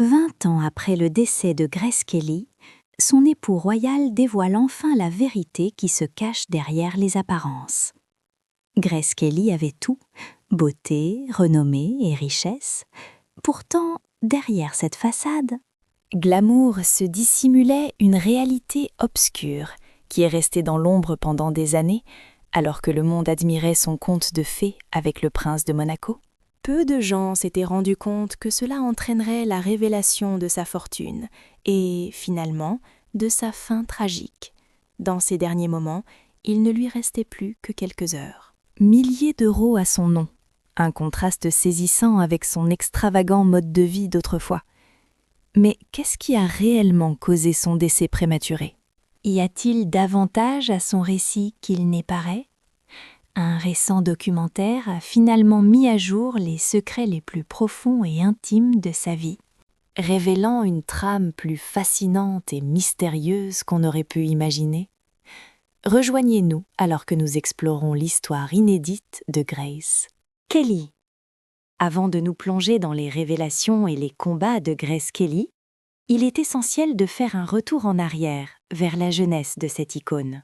20 ans après le décès de Grace Kelly, son époux royal dévoile enfin la vérité qui se cache derrière les apparences. Grace Kelly avait tout, beauté, renommée et richesse. Pourtant, derrière cette façade, glamour se dissimulait une réalité obscure qui est restée dans l'ombre pendant des années, alors que le monde admirait son conte de fées avec le prince de Monaco. Peu de gens s'étaient rendus compte que cela entraînerait la révélation de sa fortune et, finalement, de sa fin tragique. Dans ces derniers moments, il ne lui restait plus que quelques heures. Milliers d'euros à son nom, un contraste saisissant avec son extravagant mode de vie d'autrefois. Mais qu'est-ce qui a réellement causé son décès prématuré? Y a-t-il davantage à son récit qu'il n'est paraît? Un récent documentaire a finalement mis à jour les secrets les plus profonds et intimes de sa vie, révélant une trame plus fascinante et mystérieuse qu'on aurait pu imaginer. Rejoignez-nous alors que nous explorons l'histoire inédite de Grace Kelly. Avant de nous plonger dans les révélations et les combats de Grace Kelly, il est essentiel de faire un retour en arrière vers la jeunesse de cette icône.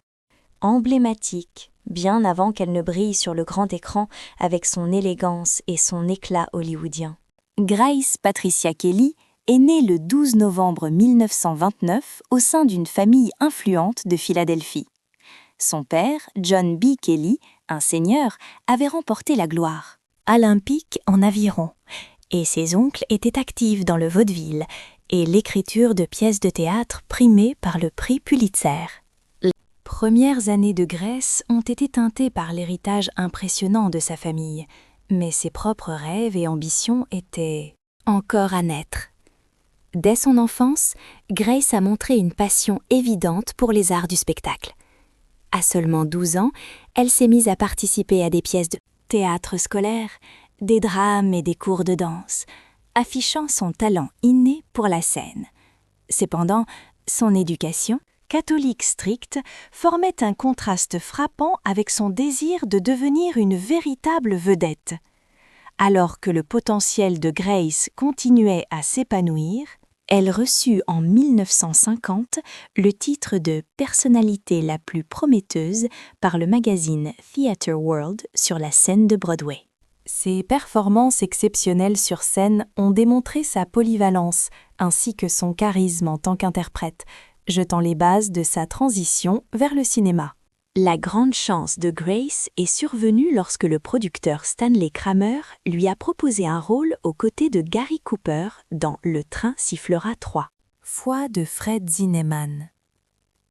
Emblématique, bien avant qu'elle ne brille sur le grand écran avec son élégance et son éclat hollywoodien. Grace Patricia Kelly est née le 12 novembre 1929 au sein d'une famille influente de Philadelphie. Son père, John B. Kelly, un seigneur, avait remporté la gloire olympique en aviron, et ses oncles étaient actifs dans le vaudeville et l'écriture de pièces de théâtre primées par le prix Pulitzer. Les premières années de Grace ont été teintées par l'héritage impressionnant de sa famille, mais ses propres rêves et ambitions étaient encore à naître. Dès son enfance, Grace a montré une passion évidente pour les arts du spectacle. À seulement 12 ans, elle s'est mise à participer à des pièces de théâtre scolaire, des drames et des cours de danse, affichant son talent inné pour la scène. Cependant, son éducation, catholique stricte, formait un contraste frappant avec son désir de devenir une véritable vedette. Alors que le potentiel de Grace continuait à s'épanouir, elle reçut en 1950 le titre de personnalité la plus prometteuse par le magazine Theatre World sur la scène de Broadway. Ses performances exceptionnelles sur scène ont démontré sa polyvalence ainsi que son charisme en tant qu'interprète, jetant les bases de sa transition vers le cinéma. La grande chance de Grace est survenue lorsque le producteur Stanley Kramer lui a proposé un rôle aux côtés de Gary Cooper dans Le train sifflera 3. Foi de Fred Zinnemann.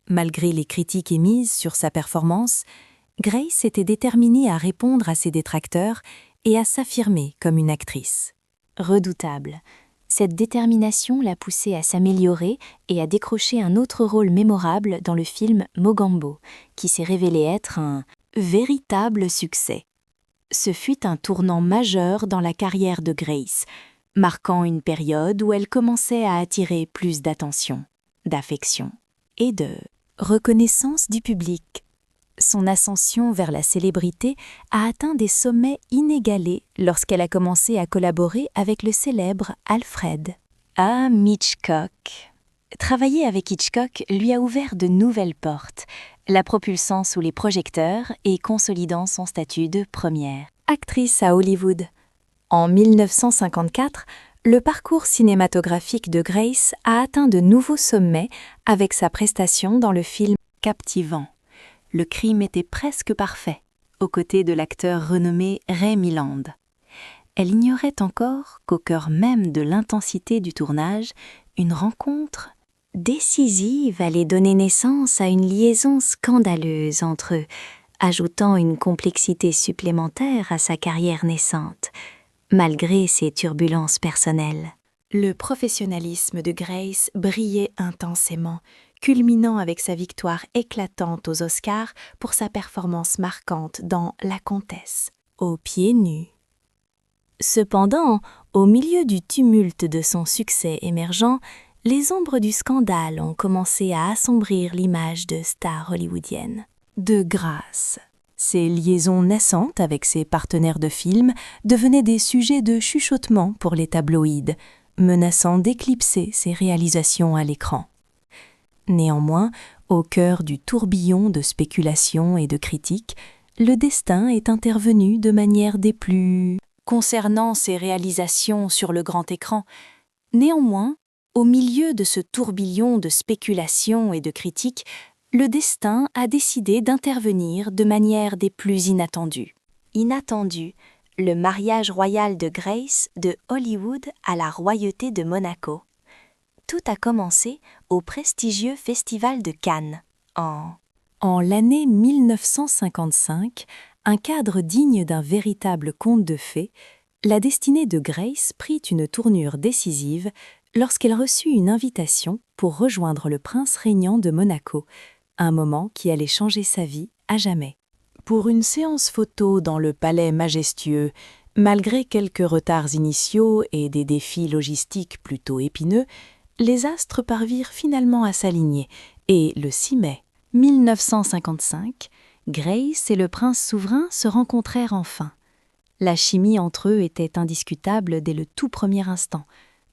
Malgré les critiques émises sur sa performance, Grace était déterminée à répondre à ses détracteurs et à s'affirmer comme une actrice. Redoutable, cette détermination l'a poussée à s'améliorer et à décrocher un autre rôle mémorable dans le film Mogambo, qui s'est révélé être un véritable succès. Ce fut un tournant majeur dans la carrière de Grace, marquant une période où elle commençait à attirer plus d'attention, d'affection et de reconnaissance du public. Son ascension vers la célébrité a atteint des sommets inégalés lorsqu'elle a commencé à collaborer avec le célèbre Alfred Hitchcock. Travailler avec Hitchcock lui a ouvert de nouvelles portes, la propulsant sous les projecteurs et consolidant son statut de première actrice à Hollywood. En 1954, le parcours cinématographique de Grace a atteint de nouveaux sommets avec sa prestation dans le film captivant. Le crime était presque parfait, aux côtés de l'acteur renommé Ray Milland. Elle ignorait encore qu'au cœur même de l'intensité du tournage, une rencontre décisive allait donner naissance à une liaison scandaleuse entre eux, ajoutant une complexité supplémentaire à sa carrière naissante, malgré ses turbulences personnelles. Le professionnalisme de Grace brillait intensément, culminant avec sa victoire éclatante aux Oscars pour sa performance marquante dans La Comtesse, aux pieds nus. Cependant, au milieu du tumulte de son succès émergent, les ombres du scandale ont commencé à assombrir l'image de star hollywoodienne. De grâce, ses liaisons naissantes avec ses partenaires de film devenaient des sujets de chuchotement pour les tabloïds, menaçant d'éclipser ses réalisations à l'écran. Néanmoins, au cœur du tourbillon de spéculations et de critiques, le destin est intervenu de manière des plus concernant ses réalisations sur le grand écran. Néanmoins, au milieu de ce tourbillon de spéculations et de critiques, le destin a décidé d'intervenir de manière des plus inattendues. Inattendu, le mariage royal de Grace de Hollywood à la royauté de Monaco. Tout a commencé au prestigieux festival de Cannes. En l'année 1955, un cadre digne d'un véritable conte de fées, la destinée de Grace prit une tournure décisive lorsqu'elle reçut une invitation pour rejoindre le prince régnant de Monaco, un moment qui allait changer sa vie à jamais. Pour une séance photo dans le palais majestueux, malgré quelques retards initiaux et des défis logistiques plutôt épineux, les astres parvirent finalement à s'aligner et, le 6 mai 1955, Grace et le prince souverain se rencontrèrent enfin. La chimie entre eux était indiscutable dès le tout premier instant,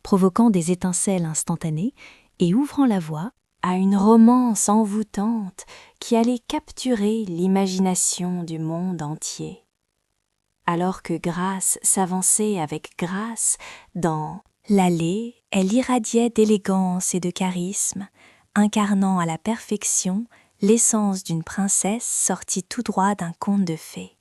provoquant des étincelles instantanées et ouvrant la voie à une romance envoûtante qui allait capturer l'imagination du monde entier. Alors que Grâce s'avançait avec grâce dans l'allée, elle irradiait d'élégance et de charisme, incarnant à la perfection l'essence d'une princesse sortie tout droit d'un conte de fées.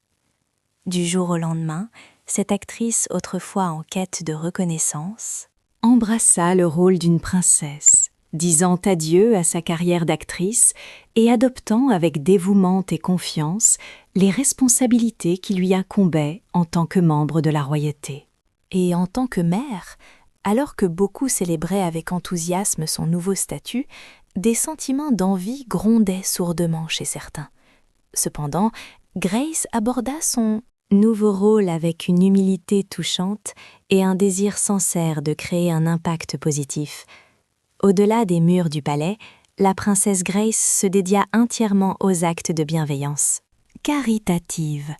Du jour au lendemain, cette actrice autrefois en quête de reconnaissance embrassa le rôle d'une princesse, disant adieu à sa carrière d'actrice et adoptant avec dévouement et confiance les responsabilités qui lui incombaient en tant que membre de la royauté. Et en tant que mère, alors que beaucoup célébraient avec enthousiasme son nouveau statut, des sentiments d'envie grondaient sourdement chez certains. Cependant, Grace aborda son nouveau rôle avec une humilité touchante et un désir sincère de créer un impact positif. Au-delà des murs du palais, la princesse Grace se dédia entièrement aux actes de bienveillance. Caritative.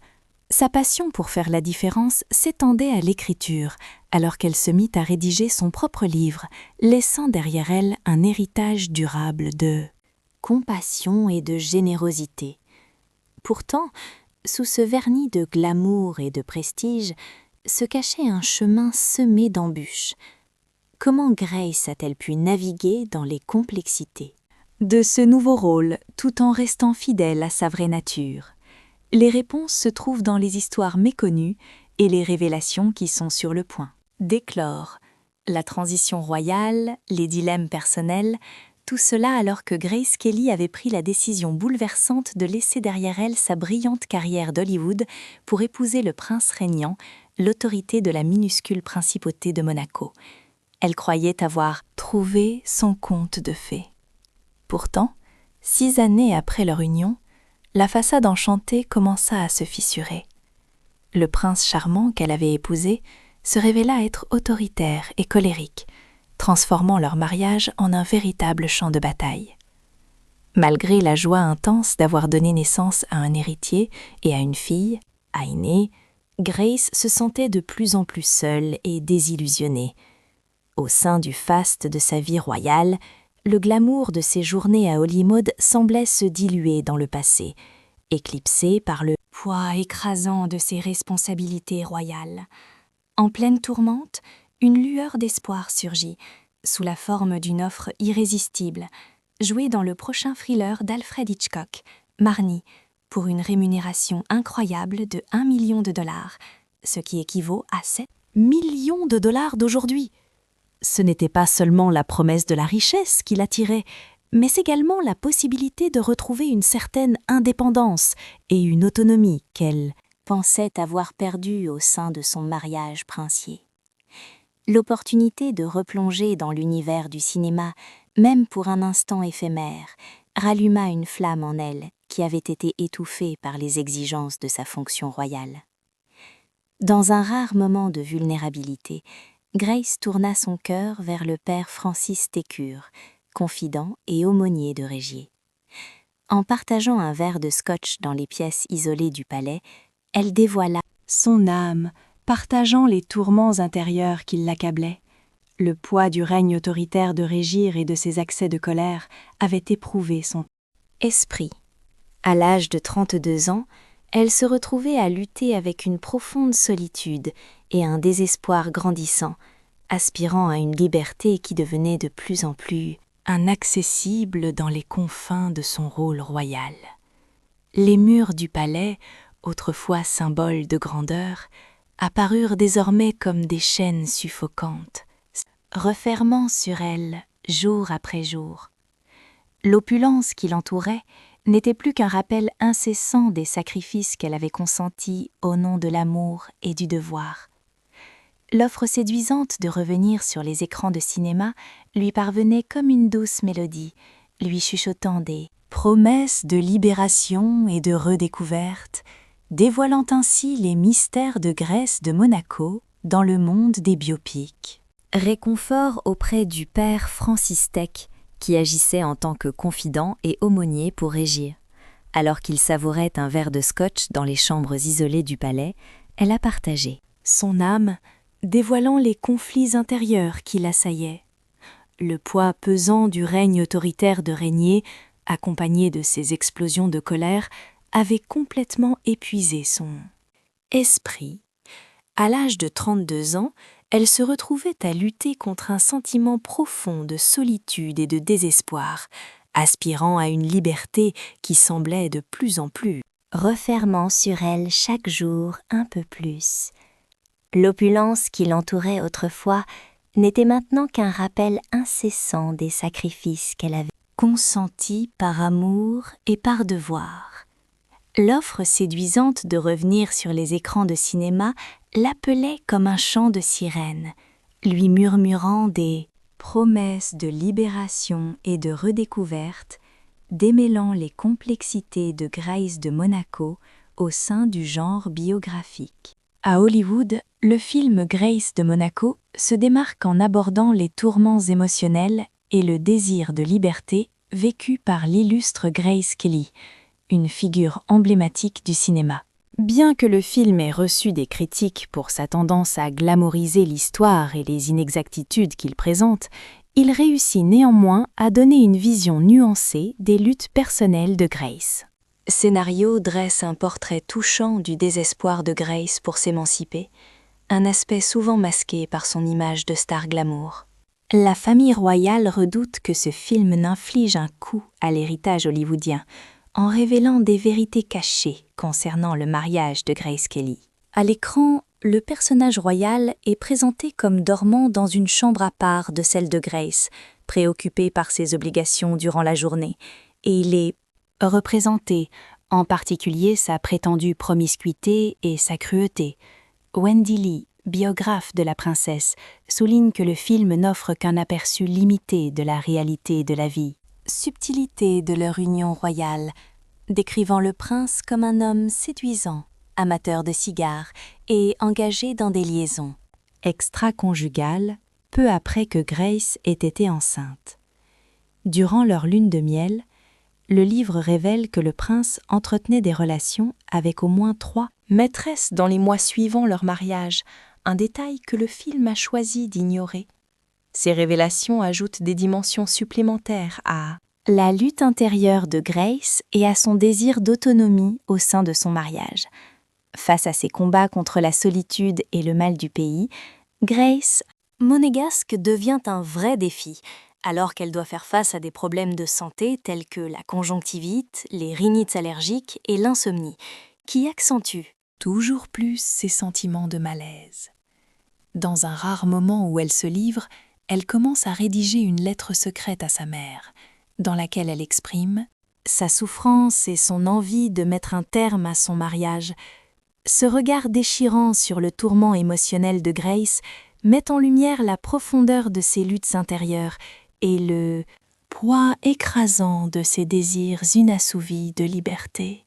Sa passion pour faire la différence s'étendait à l'écriture, alors qu'elle se mit à rédiger son propre livre, laissant derrière elle un héritage durable de compassion et de générosité. Pourtant, sous ce vernis de glamour et de prestige, se cachait un chemin semé d'embûches. Comment Grace a-t-elle pu naviguer dans les complexités de ce nouveau rôle tout en restant fidèle à sa vraie nature? Les réponses se trouvent dans les histoires méconnues et les révélations qui sont sur le point d'éclore. La transition royale, les dilemmes personnels, tout cela alors que Grace Kelly avait pris la décision bouleversante de laisser derrière elle sa brillante carrière d'Hollywood pour épouser le prince régnant, l'autorité de la minuscule principauté de Monaco. Elle croyait avoir trouvé son conte de fées. Pourtant, 6 années après leur union, la façade enchantée commença à se fissurer. Le prince charmant qu'elle avait épousé se révéla être autoritaire et colérique, transformant leur mariage en un véritable champ de bataille. Malgré la joie intense d'avoir donné naissance à un héritier et à une fille, aînée, Grace se sentait de plus en plus seule et désillusionnée. Au sein du faste de sa vie royale, le glamour de ses journées à Hollywood semblait se diluer dans le passé, éclipsé par le poids écrasant de ses responsabilités royales. En pleine tourmente, une lueur d'espoir surgit, sous la forme d'une offre irrésistible, jouée dans le prochain thriller d'Alfred Hitchcock, Marnie, pour une rémunération incroyable de $1 million, ce qui équivaut à 7 millions de dollars d'aujourd'hui. Ce n'était pas seulement la promesse de la richesse qui l'attirait, mais également la possibilité de retrouver une certaine indépendance et une autonomie qu'elle pensait avoir perdue au sein de son mariage princier. L'opportunité de replonger dans l'univers du cinéma, même pour un instant éphémère, ralluma une flamme en elle qui avait été étouffée par les exigences de sa fonction royale. Dans un rare moment de vulnérabilité, Grace tourna son cœur vers le père Francis Técure, confident et aumônier de Régier. En partageant un verre de scotch dans les pièces isolées du palais, elle dévoila son âme, partageant les tourments intérieurs qui l'accablaient. Le poids du règne autoritaire de Régir et de ses accès de colère avait éprouvé son esprit. À l'âge de 32 ans, elle se retrouvait à lutter avec une profonde solitude et un désespoir grandissant, aspirant à une liberté qui devenait de plus en plus inaccessible dans les confins de son rôle royal. Les murs du palais, autrefois symboles de grandeur, apparurent désormais comme des chaînes suffocantes, refermant sur elle jour après jour. L'opulence qui l'entourait n'était plus qu'un rappel incessant des sacrifices qu'elle avait consentis au nom de l'amour et du devoir. L'offre séduisante de revenir sur les écrans de cinéma lui parvenait comme une douce mélodie, lui chuchotant des promesses de libération et de redécouverte, dévoilant ainsi les mystères de Grèce de Monaco dans le monde des biopics. Réconfort auprès du père Francis Tech, qui agissait en tant que confident et aumônier pour Régir. Alors qu'il savourait un verre de scotch dans les chambres isolées du palais, elle a partagé son âme, dévoilant les conflits intérieurs qui l'assaillaient. Le poids pesant du règne autoritaire de Régnier, accompagné de ses explosions de colère, avait complètement épuisé son esprit. À l'âge de 32 ans, elle se retrouvait à lutter contre un sentiment profond de solitude et de désespoir, aspirant à une liberté qui semblait de plus en plus refermant sur elle chaque jour un peu plus. L'opulence qui l'entourait autrefois n'était maintenant qu'un rappel incessant des sacrifices qu'elle avait consentis par amour et par devoir. L'offre séduisante de revenir sur les écrans de cinéma l'appelait comme un chant de sirène, lui murmurant des promesses de libération et de redécouverte, démêlant les complexités de Grèce de Monaco au sein du genre biographique. À Hollywood, le film Grace de Monaco se démarque en abordant les tourments émotionnels et le désir de liberté vécu par l'illustre Grace Kelly, une figure emblématique du cinéma. Bien que le film ait reçu des critiques pour sa tendance à glamouriser l'histoire et les inexactitudes qu'il présente, il réussit néanmoins à donner une vision nuancée des luttes personnelles de Grace. Scénario dresse un portrait touchant du désespoir de Grace pour s'émanciper, un aspect souvent masqué par son image de star glamour. La famille royale redoute que ce film n'inflige un coup à l'héritage hollywoodien, en révélant des vérités cachées concernant le mariage de Grace Kelly. À l'écran, le personnage royal est présenté comme dormant dans une chambre à part de celle de Grace, préoccupé par ses obligations durant la journée, et il est représenté, en particulier sa prétendue promiscuité et sa cruauté. Wendy Lee, biographe de la princesse, souligne que le film n'offre qu'un aperçu limité de la réalité de la vie. Subtilité de leur union royale, décrivant le prince comme un homme séduisant, amateur de cigares et engagé dans des liaisons extra-conjugales peu après que Grace ait été enceinte. Durant leur lune de miel, le livre révèle que le prince entretenait des relations avec au moins 3 maîtresses dans les mois suivant leur mariage, un détail que le film a choisi d'ignorer. Ces révélations ajoutent des dimensions supplémentaires à la lutte intérieure de Grace et à son désir d'autonomie au sein de son mariage. Face à ses combats contre la solitude et le mal du pays, Grace, monégasque, devient un vrai défi, alors qu'elle doit faire face à des problèmes de santé tels que la conjonctivite, les rhinites allergiques et l'insomnie, qui accentuent toujours plus ses sentiments de malaise. Dans un rare moment où elle se livre, elle commence à rédiger une lettre secrète à sa mère, dans laquelle elle exprime sa souffrance et son envie de mettre un terme à son mariage. Ce regard déchirant sur le tourment émotionnel de Grace met en lumière la profondeur de ses luttes intérieures et le poids écrasant de ses désirs inassouvis de liberté.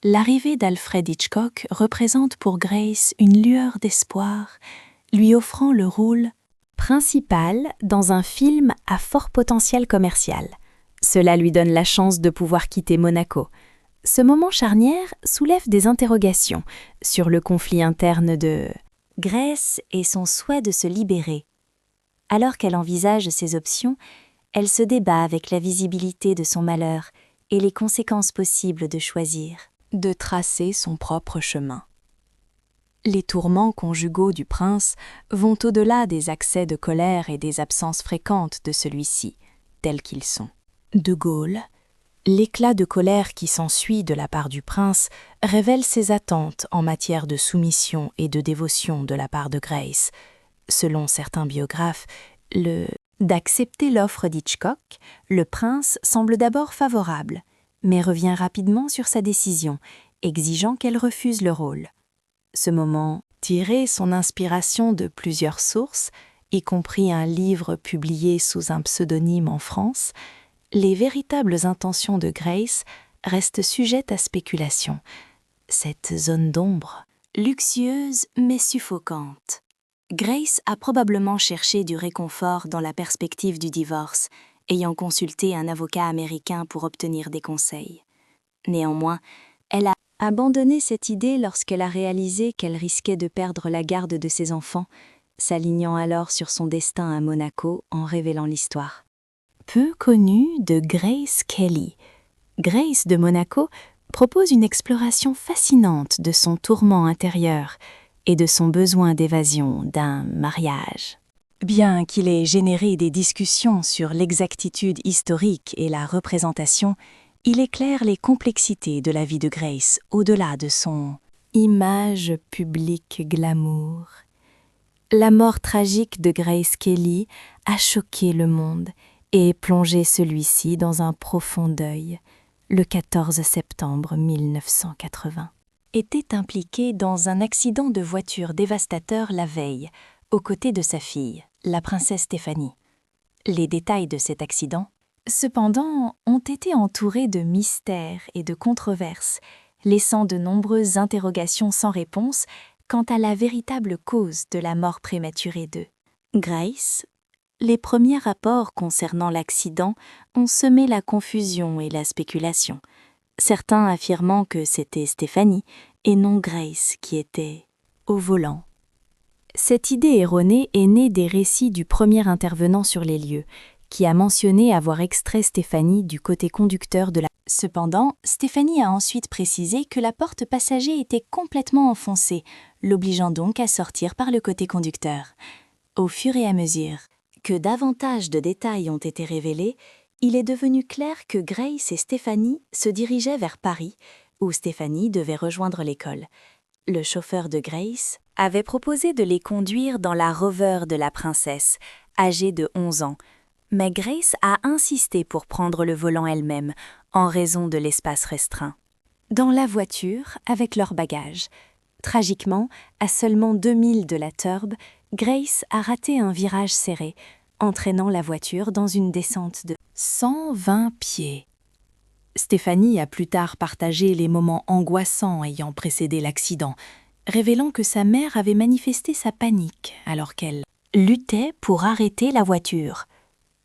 L'arrivée d'Alfred Hitchcock représente pour Grace une lueur d'espoir, lui offrant le rôle principal dans un film à fort potentiel commercial. Cela lui donne la chance de pouvoir quitter Monaco. Ce moment charnière soulève des interrogations sur le conflit interne de Grace et son souhait de se libérer. Alors qu'elle envisage ces options, elle se débat avec la visibilité de son malheur et les conséquences possibles de choisir. De tracer son propre chemin. Les tourments conjugaux du prince vont au-delà des accès de colère et des absences fréquentes de celui-ci, tels qu'ils sont. De Gaulle, l'éclat de colère qui s'ensuit de la part du prince révèle ses attentes en matière de soumission et de dévotion de la part de Grace. Selon certains biographes, d'accepter l'offre d'Hitchcock, le prince semble d'abord favorable, mais revient rapidement sur sa décision, exigeant qu'elle refuse le rôle. Ce moment tirait son inspiration de plusieurs sources, y compris un livre publié sous un pseudonyme en France. Les véritables intentions de Grace restent sujettes à spéculation. Cette zone d'ombre, Luxueuse mais suffocante. Grace a probablement cherché du réconfort dans la perspective du divorce, ayant consulté un avocat américain pour obtenir des conseils. Néanmoins, elle a abandonné cette idée lorsqu'elle a réalisé qu'elle risquait de perdre la garde de ses enfants, s'alignant alors sur son destin à Monaco en révélant l'histoire. peu connue de Grace Kelly. Grace de Monaco propose une exploration fascinante de son tourment intérieur et de son besoin d'évasion d'un mariage. Bien qu'il ait généré des discussions sur l'exactitude historique et la représentation, il éclaire les complexités de la vie de Grace au-delà de son image publique glamour. La mort tragique de Grace Kelly a choqué le monde et plongé celui-ci dans un profond deuil, le 14 septembre 1980. Était impliqué dans un accident de voiture dévastateur la veille, aux côtés de sa fille, la princesse Stéphanie. Les détails de cet accident, cependant, ont été entourés de mystères et de controverses, laissant de nombreuses interrogations sans réponse quant à la véritable cause de la mort prématurée d'eux. Grace, les premiers rapports concernant l'accident ont semé la confusion et la spéculation, certains affirmant que c'était Stéphanie et non Grace qui était au volant. Cette idée erronée est née des récits du premier intervenant sur les lieux, qui a mentionné avoir extrait Stéphanie du côté conducteur de la... Cependant, Stéphanie a ensuite précisé que la porte passager était complètement enfoncée, l'obligeant donc à sortir par le côté conducteur. Au fur et à mesure que davantage de détails ont été révélés, il est devenu clair que Grace et Stéphanie se dirigeaient vers Paris, où Stéphanie devait rejoindre l'école. Le chauffeur de Grace avait proposé de les conduire dans la Rover de la princesse, âgée de 11 ans, mais Grace a insisté pour prendre le volant elle-même, en raison de l'espace restreint. Dans la voiture, avec leurs bagages. Tragiquement, à seulement 2 milles de la Turbe, Grace a raté un virage serré, entraînant la voiture dans une descente de 120 pieds. Stéphanie a plus tard partagé les moments angoissants ayant précédé l'accident, révélant que sa mère avait manifesté sa panique alors qu'elle luttait pour arrêter la voiture.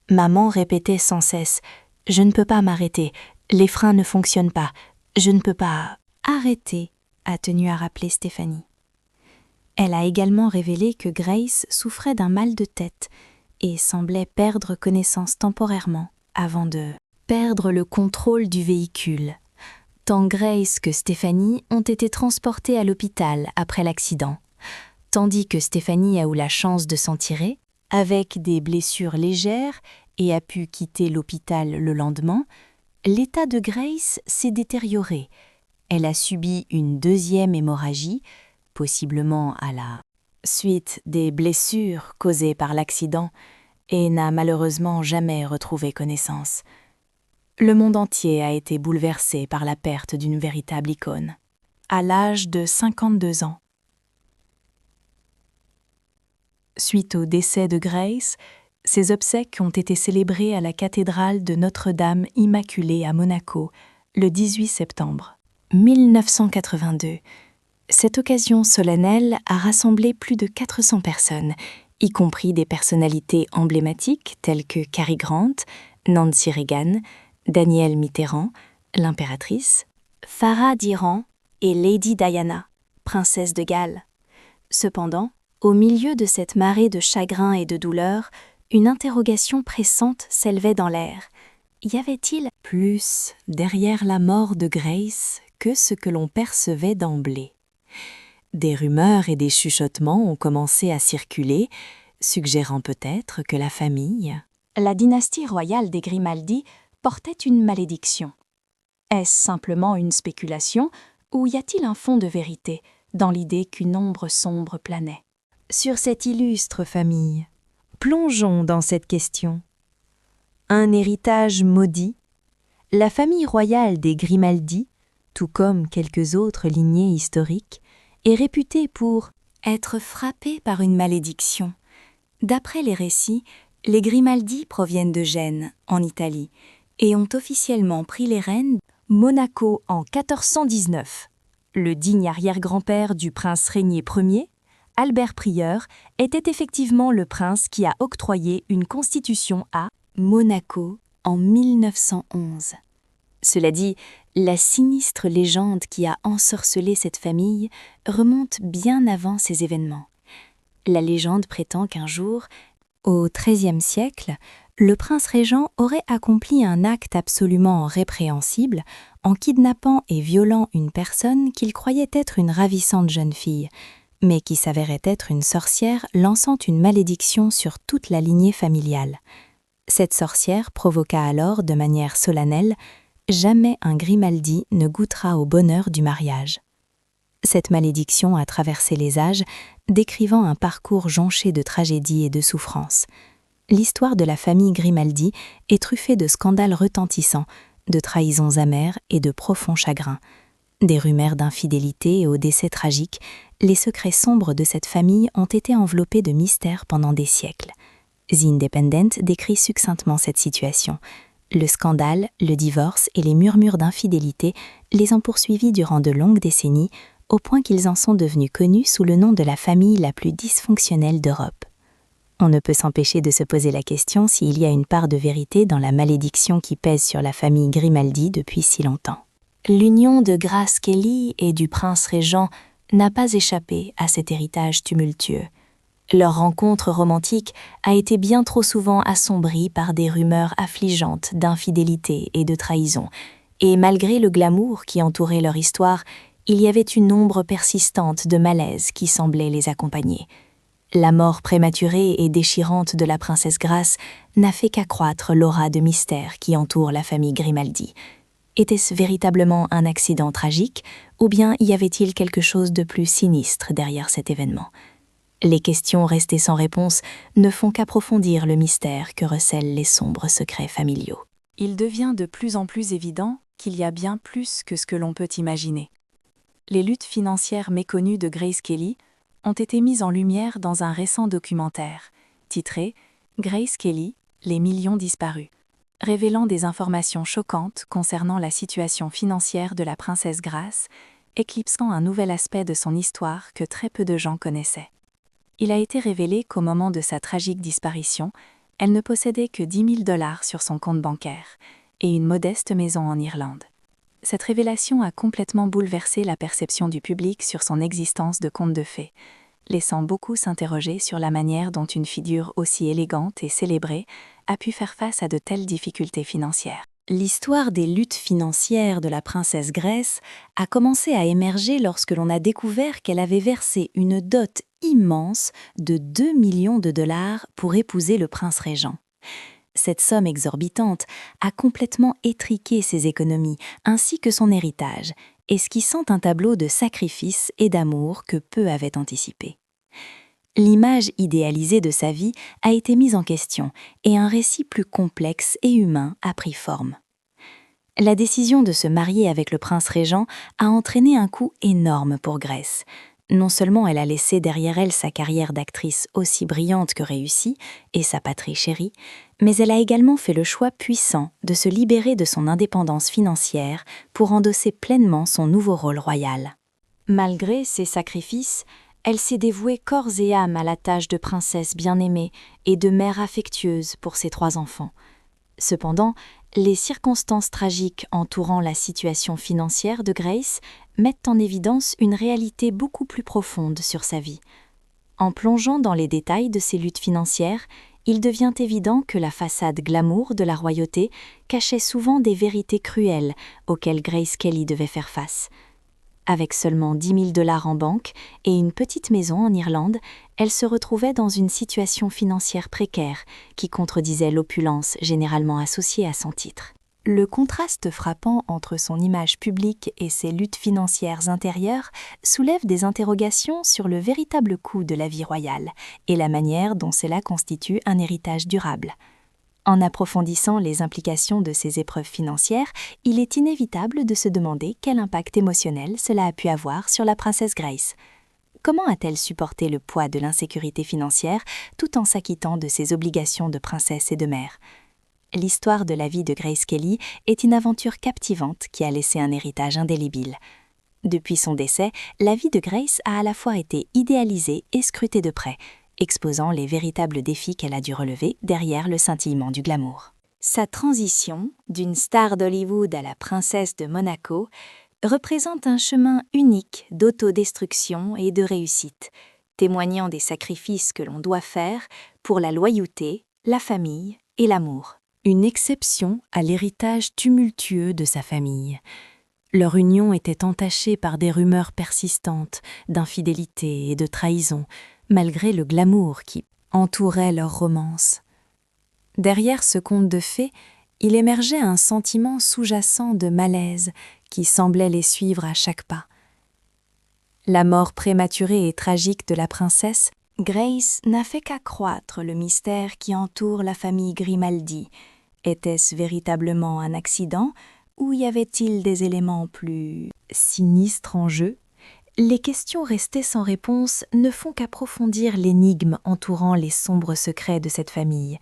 Maman répétait sans cesse « Je ne peux pas m'arrêter, les freins ne fonctionnent pas, je ne peux pas arrêter », a tenu à rappeler Stéphanie. Elle a également révélé que Grace souffrait d'un mal de tête et semblait perdre connaissance temporairement avant de perdre le contrôle du véhicule. Tant Grace que Stéphanie ont été transportées à l'hôpital après l'accident, tandis que Stéphanie a eu la chance de s'en tirer, avec des blessures légères et a pu quitter l'hôpital le lendemain. L'état de Grace s'est détérioré. Elle a subi une deuxième hémorragie, possiblement à la suite des blessures causées par l'accident, et n'a malheureusement jamais retrouvé connaissance. Le monde entier a été bouleversé par la perte d'une véritable icône, à l'âge de 52 ans. Suite au décès de Grace, ses obsèques ont été célébrées à la cathédrale de Notre-Dame Immaculée à Monaco, le 18 septembre 1982. Cette occasion solennelle a rassemblé plus de 400 personnes, y compris des personnalités emblématiques telles que Cary Grant, Nancy Reagan, Danielle Mitterrand, l'impératrice, Farah d'Iran et Lady Diana, princesse de Galles. Cependant, au milieu de cette marée de chagrin et de douleur, Une interrogation pressante s'élevait dans l'air. Y avait-il plus derrière la mort de Grace que ce que l'on percevait d'emblée? Des rumeurs et des chuchotements ont commencé à circuler, suggérant peut-être que la famille, la dynastie royale des Grimaldi, portait une malédiction. Est-ce simplement une spéculation ou y a-t-il un fond de vérité dans l'idée qu'une ombre sombre planait sur cette illustre famille? Plongeons dans cette question. Un héritage maudit? La famille royale des Grimaldi, tout comme quelques autres lignées historiques, est réputée pour être frappée par une malédiction. D'après les récits, les Grimaldi proviennent de Gênes, en Italie, et ont officiellement pris les rênes de Monaco en 1419. Le digne arrière-grand-père du prince régnier Ier, Albert Prieur, était effectivement le prince qui a octroyé une constitution à Monaco en 1911. Cela dit, la sinistre légende qui a ensorcelé cette famille remonte bien avant ces événements. La légende prétend qu'un jour, au XIIIe siècle, le prince régent aurait accompli un acte absolument répréhensible en kidnappant et violant une personne qu'il croyait être une ravissante jeune fille, mais qui s'avérait être une sorcière lançant une malédiction sur toute la lignée familiale. Cette sorcière provoqua alors de manière solennelle « Jamais un Grimaldi ne goûtera au bonheur du mariage ». Cette malédiction a traversé les âges, décrivant un parcours jonché de tragédies et de souffrances. L'histoire de la famille Grimaldi est truffée de scandales retentissants, de trahisons amères et de profonds chagrins. Des rumeurs d'infidélité aux décès tragiques, les secrets sombres de cette famille ont été enveloppés de mystères pendant des siècles. The Independent décrit succinctement cette situation. Le scandale, le divorce et les murmures d'infidélité les ont poursuivis durant de longues décennies, au point qu'ils en sont devenus connus sous le nom de la famille la plus dysfonctionnelle d'Europe. On ne peut s'empêcher de se poser la question s'il y a une part de vérité dans la malédiction qui pèse sur la famille Grimaldi depuis si longtemps. L'union de Grace Kelly et du prince régent n'a pas échappé à cet héritage tumultueux. Leur rencontre romantique a été bien trop souvent assombrie par des rumeurs affligeantes d'infidélité et de trahison, et malgré le glamour qui entourait leur histoire, il y avait une ombre persistante de malaise qui semblait les accompagner. La mort prématurée et déchirante de la princesse Grace n'a fait qu'accroître l'aura de mystère qui entoure la famille Grimaldi. Était-ce véritablement un accident tragique, ou bien y avait-il quelque chose de plus sinistre derrière cet événement? Les questions restées sans réponse ne font qu'approfondir le mystère que recèlent les sombres secrets familiaux. Il devient de plus en plus évident qu'il y a bien plus que ce que l'on peut imaginer. Les luttes financières méconnues de Grace Kelly ont été mises en lumière dans un récent documentaire, titré « Grace Kelly, les millions disparus », révélant des informations choquantes concernant la situation financière de la princesse Grace, éclipsant un nouvel aspect de son histoire que très peu de gens connaissaient. Il a été révélé qu'au moment de sa tragique disparition, elle ne possédait que 10 000 $ sur son compte bancaire et une modeste maison en Irlande. Cette révélation a complètement bouleversé la perception du public sur son existence de conte de fées, laissant beaucoup s'interroger sur la manière dont une figure aussi élégante et célébrée a pu faire face à de telles difficultés financières. L'histoire des luttes financières de la princesse Grace a commencé à émerger lorsque l'on a découvert qu'elle avait versé une dot immense de 2 millions de $ pour épouser le prince régent. Cette somme exorbitante a complètement étriqué ses économies ainsi que son héritage, esquissant un tableau de sacrifice et d'amour que peu avaient anticipé. L'image idéalisée de sa vie a été mise en question et un récit plus complexe et humain a pris forme. La décision de se marier avec le prince régent a entraîné un coup énorme pour Grace. Non seulement elle a laissé derrière elle sa carrière d'actrice aussi brillante que réussie et sa patrie chérie, mais elle a également fait le choix puissant de se libérer de son indépendance financière pour endosser pleinement son nouveau rôle royal. Malgré ses sacrifices, elle s'est dévouée corps et âme à la tâche de princesse bien-aimée et de mère affectueuse pour ses 3 enfants. Cependant, les circonstances tragiques entourant la situation financière de Grace mettent en évidence une réalité beaucoup plus profonde sur sa vie. En plongeant dans les détails de ses luttes financières, il devient évident que la façade glamour de la royauté cachait souvent des vérités cruelles auxquelles Grace Kelly devait faire face. Avec seulement 10 000 $ en banque et une petite maison en Irlande, elle se retrouvait dans une situation financière précaire qui contredisait l'opulence généralement associée à son titre. Le contraste frappant entre son image publique et ses luttes financières intérieures soulève des interrogations sur le véritable coût de la vie royale et la manière dont cela constitue un héritage durable. En approfondissant les implications de ces épreuves financières, il est inévitable de se demander quel impact émotionnel cela a pu avoir sur la princesse Grace. Comment a-t-elle supporté le poids de l'insécurité financière tout en s'acquittant de ses obligations de princesse et de mère ? L'histoire de la vie de Grace Kelly est une aventure captivante qui a laissé un héritage indélébile. Depuis son décès, la vie de Grace a à la fois été idéalisée et scrutée de près, exposant les véritables défis qu'elle a dû relever derrière le scintillement du glamour. Sa transition, d'une star d'Hollywood à la princesse de Monaco, représente un chemin unique d'autodestruction et de réussite, témoignant des sacrifices que l'on doit faire pour la loyauté, la famille et l'amour. Une exception à l'héritage tumultueux de sa famille. Leur union était entachée par des rumeurs persistantes d'infidélité et de trahison, malgré le glamour qui entourait leur romance. Derrière ce conte de fées, il émergeait un sentiment sous-jacent de malaise qui semblait les suivre à chaque pas. La mort prématurée et tragique de la princesse, Grace n'a fait qu'accroître le mystère qui entoure la famille Grimaldi. Était-ce véritablement un accident ou y avait-il des éléments plus sinistres en jeu? Les questions restées sans réponse ne font qu'approfondir l'énigme entourant les sombres secrets de cette famille.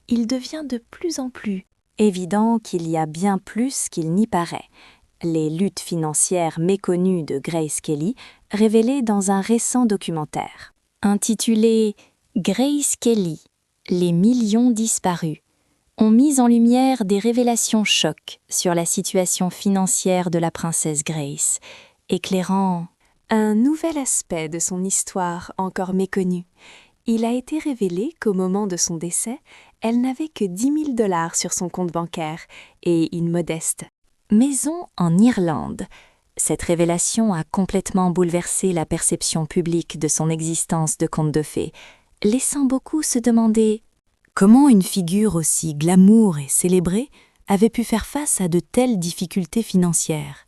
Il devient de plus en plus évident qu'il y a bien plus qu'il n'y paraît. Les luttes financières méconnues de Grace Kelly, révélées dans un récent documentaire. Intitulé « Grace Kelly, les millions disparus », ont mis en lumière des révélations chocs sur la situation financière de la princesse Grace, éclairant un nouvel aspect de son histoire encore méconnu. Il a été révélé qu'au moment de son décès, elle n'avait que 10 000 $ sur son compte bancaire et une modeste maison en Irlande. Cette révélation a complètement bouleversé la perception publique de son existence de conte de fées, laissant beaucoup se demander comment une figure aussi glamour et célébrée avait pu faire face à de telles difficultés financières.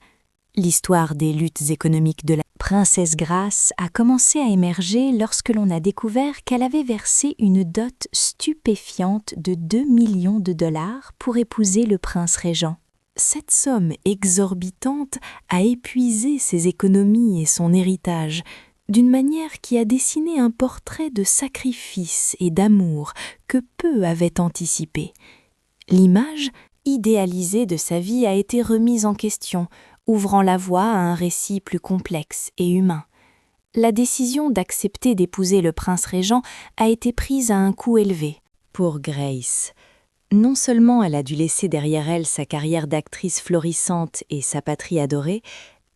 L'histoire des luttes économiques de la princesse Grace a commencé à émerger lorsque l'on a découvert qu'elle avait versé une dot stupéfiante de 2 millions de $ pour épouser le prince régent. Cette somme exorbitante a épuisé ses économies et son héritage, d'une manière qui a dessiné un portrait de sacrifice et d'amour que peu avaient anticipé. L'image idéalisée de sa vie a été remise en question, ouvrant la voie à un récit plus complexe et humain. La décision d'accepter d'épouser le prince régent a été prise à un coût élevé. Pour Grace, non seulement elle a dû laisser derrière elle sa carrière d'actrice florissante et sa patrie adorée,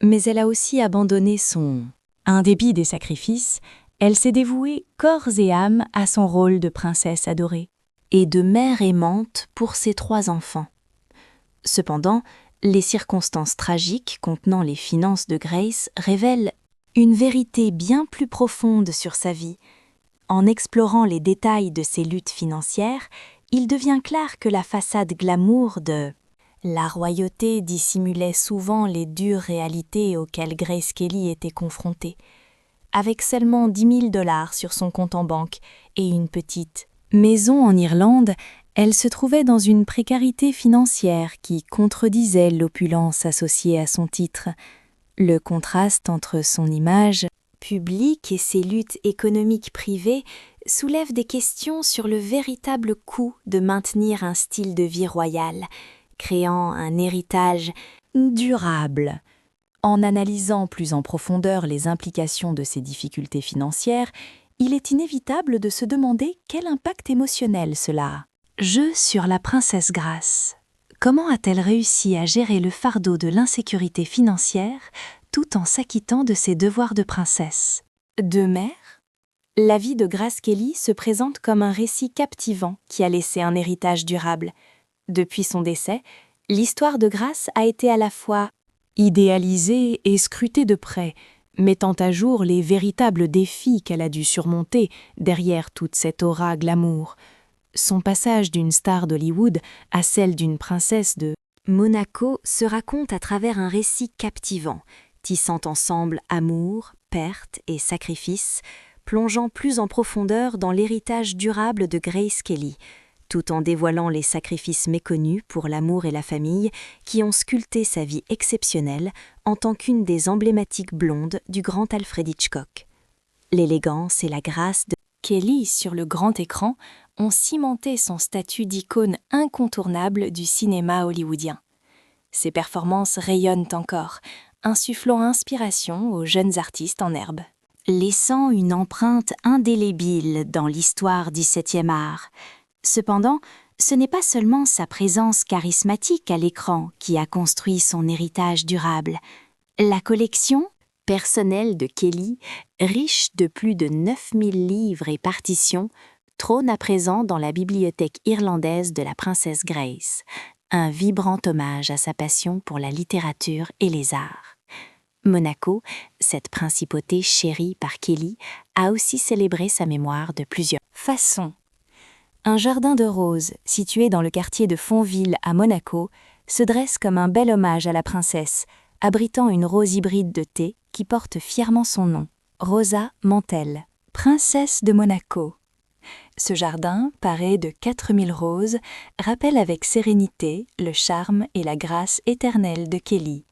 mais elle a aussi abandonné son... En dépit des sacrifices, elle s'est dévouée corps et âme à son rôle de princesse adorée et de mère aimante pour ses 3 enfants. Cependant, les circonstances tragiques contenant les finances de Grace révèlent une vérité bien plus profonde sur sa vie. En explorant les détails de ses luttes financières, il devient clair que la façade glamour de la royauté dissimulait souvent les dures réalités auxquelles Grace Kelly était confrontée. Avec seulement 10 000 $ sur son compte en banque et une petite maison en Irlande, elle se trouvait dans une précarité financière qui contredisait l'opulence associée à son titre. Le contraste entre son image publique et ses luttes économiques privées soulève des questions sur le véritable coût de maintenir un style de vie royal, créant un héritage durable. En analysant plus en profondeur les implications de ces difficultés financières, il est inévitable de se demander quel impact émotionnel cela a. Jeu sur la princesse Grace. Comment a-t-elle réussi à gérer le fardeau de l'insécurité financière tout en s'acquittant de ses devoirs de princesse, de mère La vie de Grace Kelly se présente comme un récit captivant qui a laissé un héritage durable. Depuis son décès, l'histoire de Grace a été à la fois idéalisée et scrutée de près, mettant à jour les véritables défis qu'elle a dû surmonter derrière toute cette aura glamour. Son passage d'une star d'Hollywood à celle d'une princesse de Monaco se raconte à travers un récit captivant, tissant ensemble amour, perte et sacrifice, plongeant plus en profondeur dans l'héritage durable de Grace Kelly, tout en dévoilant les sacrifices méconnus pour l'amour et la famille qui ont sculpté sa vie exceptionnelle en tant qu'une des emblématiques blondes du grand Alfred Hitchcock. L'élégance et la grâce de Kelly sur le grand écran ont cimenté son statut d'icône incontournable du cinéma hollywoodien. Ses performances rayonnent encore, insufflant inspiration aux jeunes artistes en herbe. Laissant une empreinte indélébile dans l'histoire du 7e art. Cependant, ce n'est pas seulement sa présence charismatique à l'écran qui a construit son héritage durable. La collection personnelle de Kelly, riche de plus de 9000 livres et partitions, trône à présent dans la bibliothèque irlandaise de la princesse Grace, un vibrant hommage à sa passion pour la littérature et les arts. Monaco, cette principauté chérie par Kelly, a aussi célébré sa mémoire de plusieurs façons. Un jardin de roses, situé dans le quartier de Fontville à Monaco, se dresse comme un bel hommage à la princesse, abritant une rose hybride de thé qui porte fièrement son nom, Rosa Mantell, princesse de Monaco. Ce jardin, paré de 4000 roses, rappelle avec sérénité le charme et la grâce éternelle de Kelly.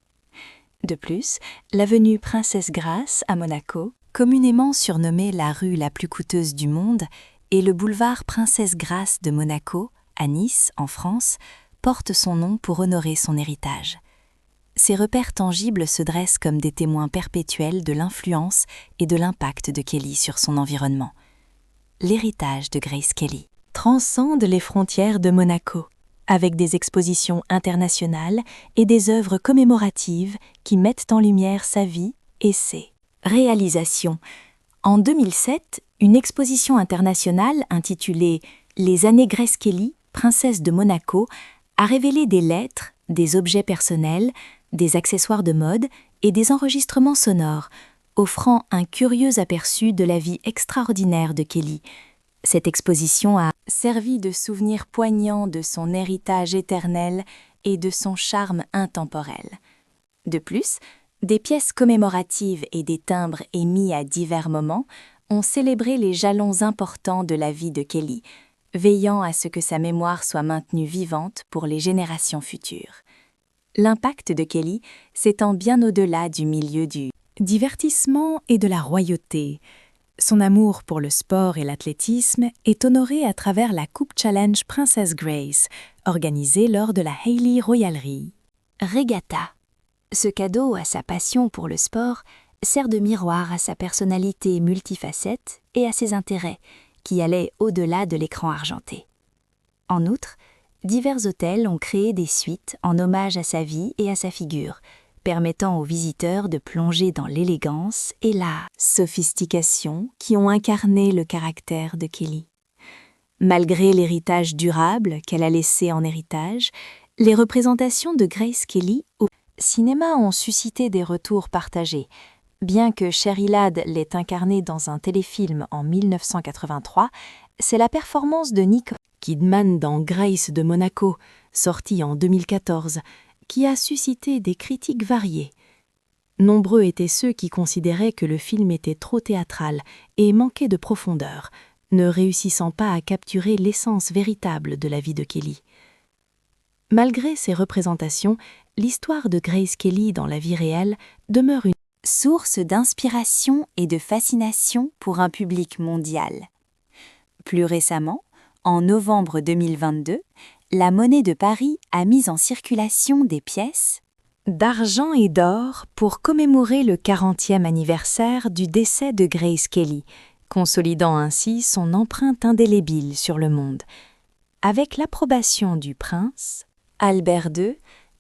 De plus, l'avenue Princesse Grace à Monaco, communément surnommée la rue la plus coûteuse du monde, et le boulevard Princesse Grace de Monaco, à Nice, en France, portent son nom pour honorer son héritage. Ces repères tangibles se dressent comme des témoins perpétuels de l'influence et de l'impact de Kelly sur son environnement. L'héritage de Grace Kelly transcende les frontières de Monaco, avec des expositions internationales et des œuvres commémoratives qui mettent en lumière sa vie et ses réalisations. En 2007, une exposition internationale intitulée « Les années Grace Kelly, princesse de Monaco » a révélé des lettres, des objets personnels, des accessoires de mode et des enregistrements sonores, offrant un curieux aperçu de la vie extraordinaire de Kelly. Cette exposition a servi de souvenir poignant de son héritage éternel et de son charme intemporel. De plus, des pièces commémoratives et des timbres émis à divers moments ont célébré les jalons importants de la vie de Kelly, veillant à ce que sa mémoire soit maintenue vivante pour les générations futures. L'impact de Kelly s'étend bien au-delà du milieu du divertissement et de la royauté. Son amour pour le sport et l'athlétisme est honoré à travers la Coupe Challenge Princess Grace, organisée lors de la Hailey Royalery Regatta. Ce cadeau à sa passion pour le sport sert de miroir à sa personnalité multifacette et à ses intérêts, qui allaient au-delà de l'écran argenté. En outre, divers hôtels ont créé des suites en hommage à sa vie et à sa figure, permettant aux visiteurs de plonger dans l'élégance et la sophistication qui ont incarné le caractère de Kelly. Malgré l'héritage durable qu'elle a laissé en héritage, les représentations de Grace Kelly au cinéma ont suscité des retours partagés. Bien que Sherry Ladd l'ait incarnée dans un téléfilm en 1983, c'est la performance de Nicole Kidman dans Grace de Monaco, sortie en 2014, qui a suscité des critiques variées. Nombreux étaient ceux qui considéraient que le film était trop théâtral et manquait de profondeur, ne réussissant pas à capturer l'essence véritable de la vie de Kelly. Malgré ces représentations, l'histoire de Grace Kelly dans la vie réelle demeure une source d'inspiration et de fascination pour un public mondial. Plus récemment, en novembre 2022, la Monnaie de Paris a mis en circulation des pièces d'argent et d'or pour commémorer le 40e anniversaire du décès de Grace Kelly, consolidant ainsi son empreinte indélébile sur le monde. Avec l'approbation du prince Albert II,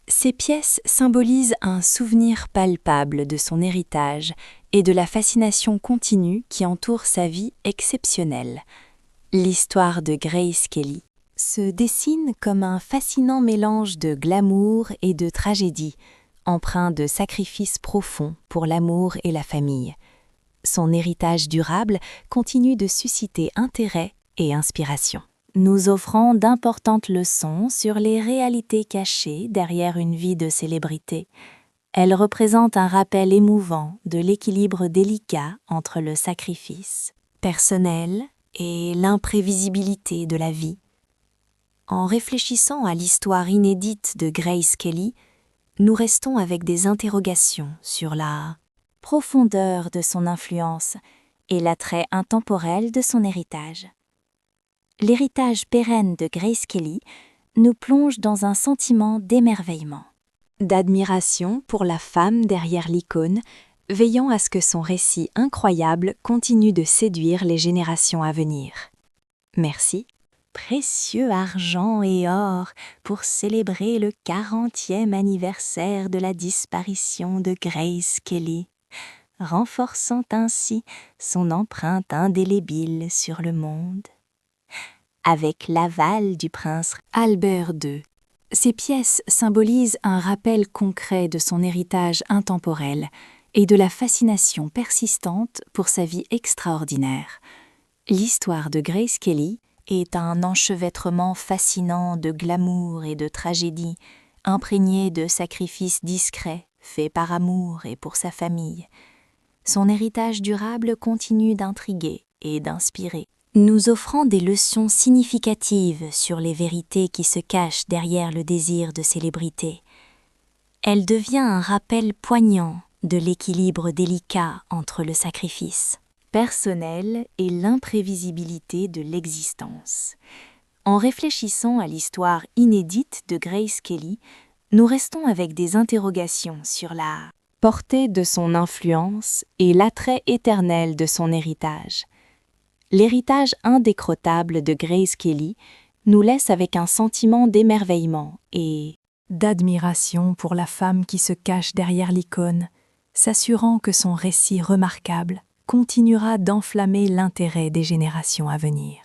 ces pièces symbolisent un souvenir palpable de son héritage et de la fascination continue qui entoure sa vie exceptionnelle. L'histoire de Grace Kelly se dessine comme un fascinant mélange de glamour et de tragédie, empreint de sacrifices profonds pour l'amour et la famille. Son héritage durable continue de susciter intérêt et inspiration, nous offrant d'importantes leçons sur les réalités cachées derrière une vie de célébrité. Elle représente un rappel émouvant de l'équilibre délicat entre le sacrifice personnel et l'imprévisibilité de la vie. En réfléchissant à l'histoire inédite de Grace Kelly, nous restons avec des interrogations sur la profondeur de son influence et l'attrait intemporel de son héritage. L'héritage pérenne de Grace Kelly nous plonge dans un sentiment d'émerveillement, d'admiration pour la femme derrière l'icône, veillant à ce que son récit incroyable continue de séduire les générations à venir. Merci, précieux argent et or, pour célébrer le 40e anniversaire de la disparition de Grace Kelly, renforçant ainsi son empreinte indélébile sur le monde. Avec l'aval du prince Albert II, ces pièces symbolisent un rappel concret de son héritage intemporel et de la fascination persistante pour sa vie extraordinaire. L'histoire de Grace Kelly est un enchevêtrement fascinant de glamour et de tragédie, imprégné de sacrifices discrets faits par amour et pour sa famille. Son héritage durable continue d'intriguer et d'inspirer, nous offrant des leçons significatives sur les vérités qui se cachent derrière le désir de célébrité. Elle devient un rappel poignant de l'équilibre délicat entre le sacrifice personnel et l'imprévisibilité de l'existence. En réfléchissant à l'histoire inédite de Grace Kelly, nous restons avec des interrogations sur la portée de son influence et l'attrait éternel de son héritage. L'héritage indécrottable de Grace Kelly nous laisse avec un sentiment d'émerveillement et d'admiration pour la femme qui se cache derrière l'icône, s'assurant que son récit remarquable continuera d'enflammer l'intérêt des générations à venir.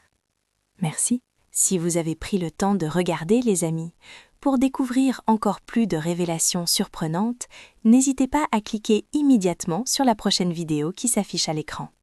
Merci. Si vous avez pris le temps de regarder, les amis, pour découvrir encore plus de révélations surprenantes, n'hésitez pas à cliquer immédiatement sur la prochaine vidéo qui s'affiche à l'écran.